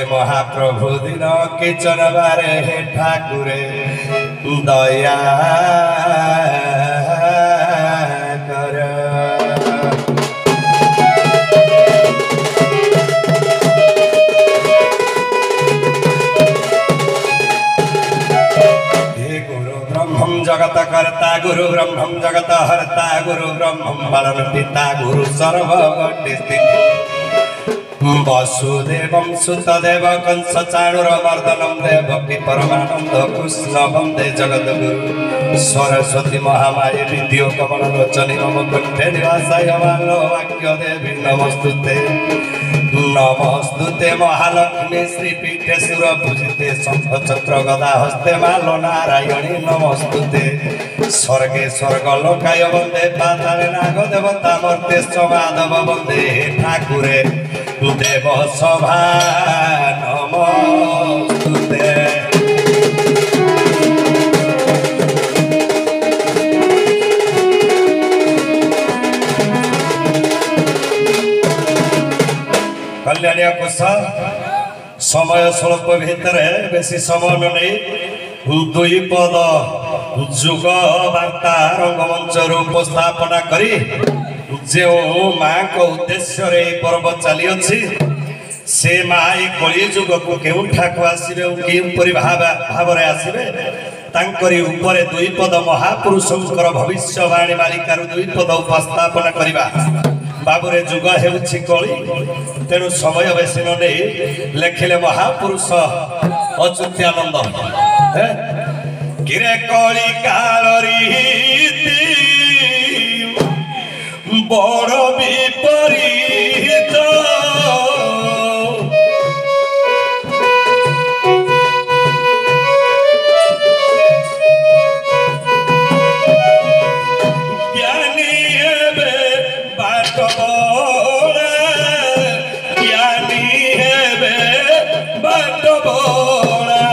महाप्रभु दिन किचन बारे हे ठाकुरे दया कर। हे गुरु ब्रह्मं जगत कर्ता गुरु ब्रह्मं जगत हर्ता गुरु ब्रह्मं पालन पिता गुरु सर्वगति स्थिति वसुदेवं सुतदेव कंस चाणूरमर्दनं देवकी परमानंद कृष्ण वंदे जगद्गुरु सरस्वती महामाये विद्यो कमललोचनी मम कंठे निवासाय मानो वाक्य देवी नमस्तुते नमस्तुते महालक्ष्मी श्रीपीठे सुरपूजिते शंख चक्र गदा हस्ते मालो नारायणी नमस्तुते स्वर्गे स्वर्गलोकाय वंदे पाताले नाग देवता मर्ते माधव वंदे ठाकुरे देव सभा नमस्तुते। कल्याणिया कुशल समय स्वल्प भितर बेसी समय नहीं दुई पद जुग वार्ता रंगमंच उपस्थापना करी जो माँ को उद्देश्य रे पर्व चली अच्छी से माँ कली जुग को केउठाक आसवे कि भाव आसवे तांकरी ऊपर दुई पद महापुरुषंकर भविष्यवाणी मालिकार दुई पद उपस्थापना करवा बाबुरे जुग हेउछि कली तेणु समय बेसी न लेखिले महापुरुष अच्युतानंद किरे कली कालरी बड़ विपरीत ज्ञानी हेबे बाट बड़ा ज्ञानी हेबे बाट बड़ा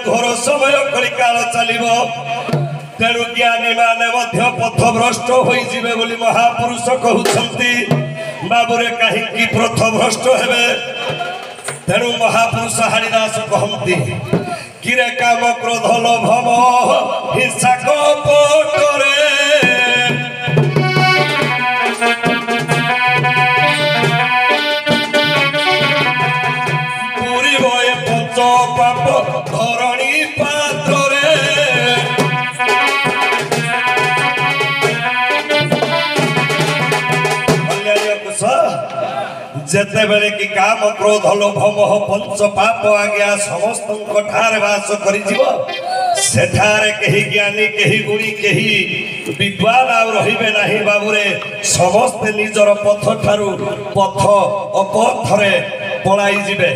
घोर समय कली काल चलिबो तेणु ज्ञानी माने पथभ्रष्ट होइजिबे बोली महापुरुष कहउछंती बाबुरे काहींकी पथभ्रष्ट हेबे तेणु महापुरुष हरिदास कहंती किरे काम क्रोध लोभ मोह हिंसा कपटरे पूरी भय पंच पाप धरणी पात्रे जेते बेले कि काम क्रोध लोभ मोह पंच पाप आज्ञा समस्त ठारे वास करिजिवो सेठारे कहीं ज्ञानी कहीं गुणी कहीं विद्वान आउ रहिबे नाही बाबुरे समस्त निजर पथ ठारू पथ अपथरे पलाई जिबे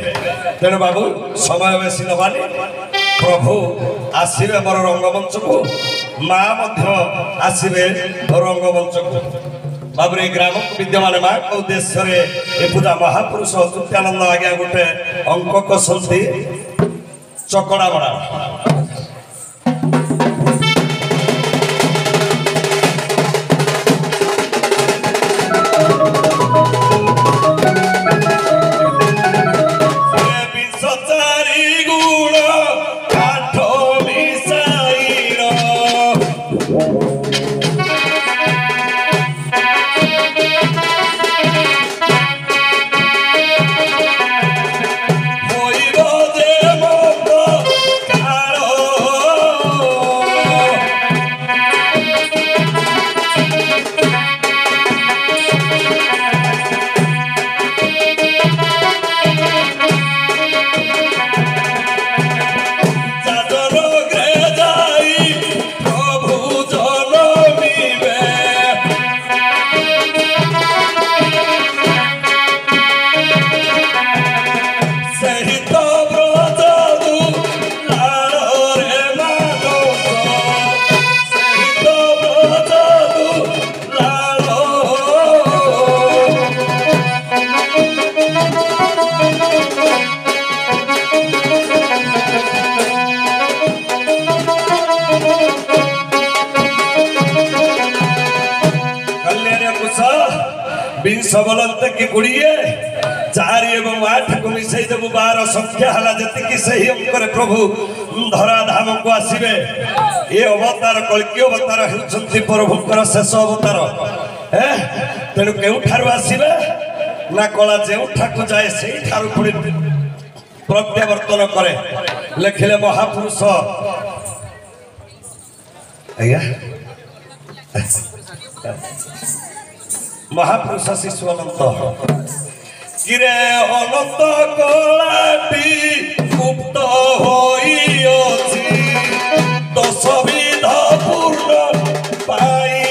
तेणु बाबू समय बेसी नबानी प्रभु आसिबे मोर रंगमंच को माँ मध्य आसिबे रंगमंच को बाबुरे ग्राम विद्यमान माँ को उद्देश्य रे ए पूजा महापुरुष अच्युतानंद आज्ञा गोटे अंक कसंती चकड़ा बड़ा सबलंत की गुड़िए 4 एवं 8 को मिसई देबु 12 संख्या हला जति की सही अंकरे प्रभु धरा धाम को आसीबे ए अवतार कल्की अवतार हेउछंती प्रभुकर शेष अवतार तेणु केउ ठारु आसीबे ना कला जेउ ठाकु जाए सेही ठारु पुणी प्रत्यावर्तन करे लेखिले महापुरुष आज्ञा महापुरुष शिशु अनंत किरे अनंत कलाटी गुप्त होई अछि 10 विध पूर्ण पाई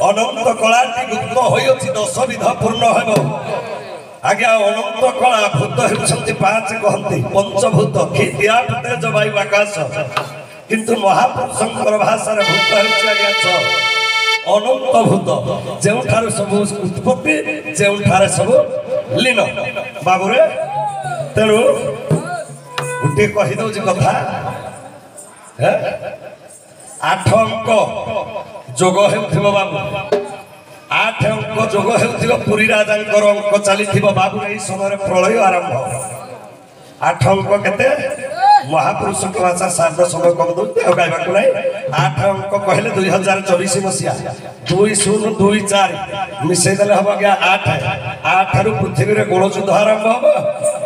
अनंत कलाटी गुप्त होई 10 विध पूर्ण हेबो आज्ञा अनंत कला भूत हेउछंती 5 कहंती पंचभूत खितिया तेज वायु आकाश किंतु महापुरुषंकर भाषा रे भूत हेउछ आज्ञा 6 अनंत भूत जेउ ठार सब उत्पत्ति जेउ ठार सब लीन बाबुरे तेणु गुटे कहि दउछि कथा 8 अंक जोग हेउथिबो बाबू 8 अंक जोग हेउथिबो पुरी राजांकर अंक चलीथिबो बाबू एई समय प्रलय आरंभ 8 अंक केते महापुरुष को भाषा सार्ध समय कम दउते गायबा को नै 8 अंक कहले 2024 मसिया 2024 मिसै देले हबो गया 8 रु पृथ्वी रे गोल युद्ध आरंभ हबो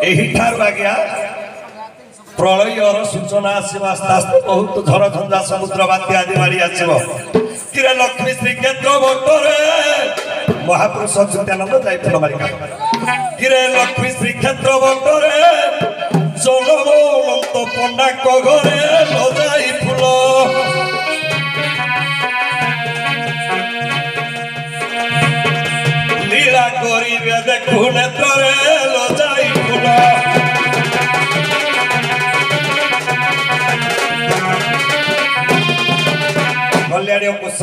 एही ठार आज्ञा प्रलय और सूचना आसीबा आस्ते आस्ते बहुत झर झंझा समुद्र बात्या आदि मारी आसीबो किरे लक्ष्मी श्री केन्द्र बंटरे महापुरुष अच्युतानंद जाइथिलो मारिका किरे लक्ष्मी श्री क्षेत्र बंटरे जनमोलंत पंडा को घरे लजाई फूल लीला करिबे देखु नेत्रे लजाई फूल कल्याणी कुश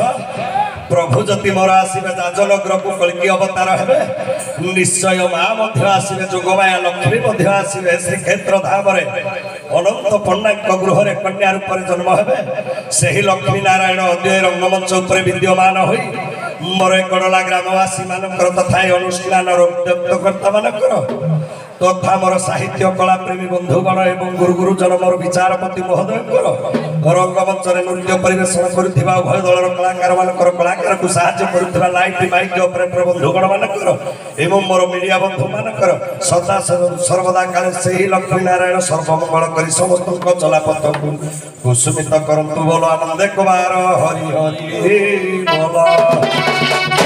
प्रभु जति मोर आसवे जाजनगर को कल्की अवतार हेबे निश्चय माँ मध्य आसवे जोगमाया लक्ष्मी आसवे श्रीक्षेत्र धाम अनंत पंडा गृह कन्या रूप जन्म हेबे से ही लक्ष्मी नारायण अद्वय रंगमंच उपर विद्यमान होई ମୋର ଏକଡଲା ଗ୍ରାମବାସୀ ମାନଙ୍କର ତଥା ଏ ଅନୁଷ୍ଠାନର ଉଦ୍ୟୋକ୍ତକର୍ତ୍ତା ମାନଙ୍କର ତଥା ମୋର ସାହିତ୍ୟ କଳା ପ୍ରେମୀ ବନ୍ଧୁଗଣ ଏବଂ ଗୁରୁ ଗୁରୁଜନ ମୋର ବିଚାରପତି ମହୋଦୟଙ୍କର ରଙ୍ଗମଞ୍ଚରେ ନୃତ୍ୟ ପରିବେଷଣ କରୁଥିବା ଉଭୟ ଦଳର କଳାକାର ମାନଙ୍କର କଳାକାରକୁ ସାହାଯ୍ୟ କରୁଥିବା ଲାଇଟ୍ ମାଇକ୍ ଅପରେଟର ବନ୍ଧୁଗଣ ମାନଙ୍କର ଏବଂ ମୋର ମିଡ଼ିଆ ବନ୍ଧୁ ମାନଙ୍କର ସଦା ସର୍ବଦା କାଳେ ସେହି ଲକ୍ଷ୍ମୀ ନାରାୟଣ ସର୍ବମଙ୍ଗଳ କରି ସମସ୍ତଙ୍କ ଚଲାପଥକୁ କୁସୁମିତ କରନ୍ତୁ ବୋଲ ଆନନ୍ଦ କୁମାର ହରି ହରି ବୋଲ।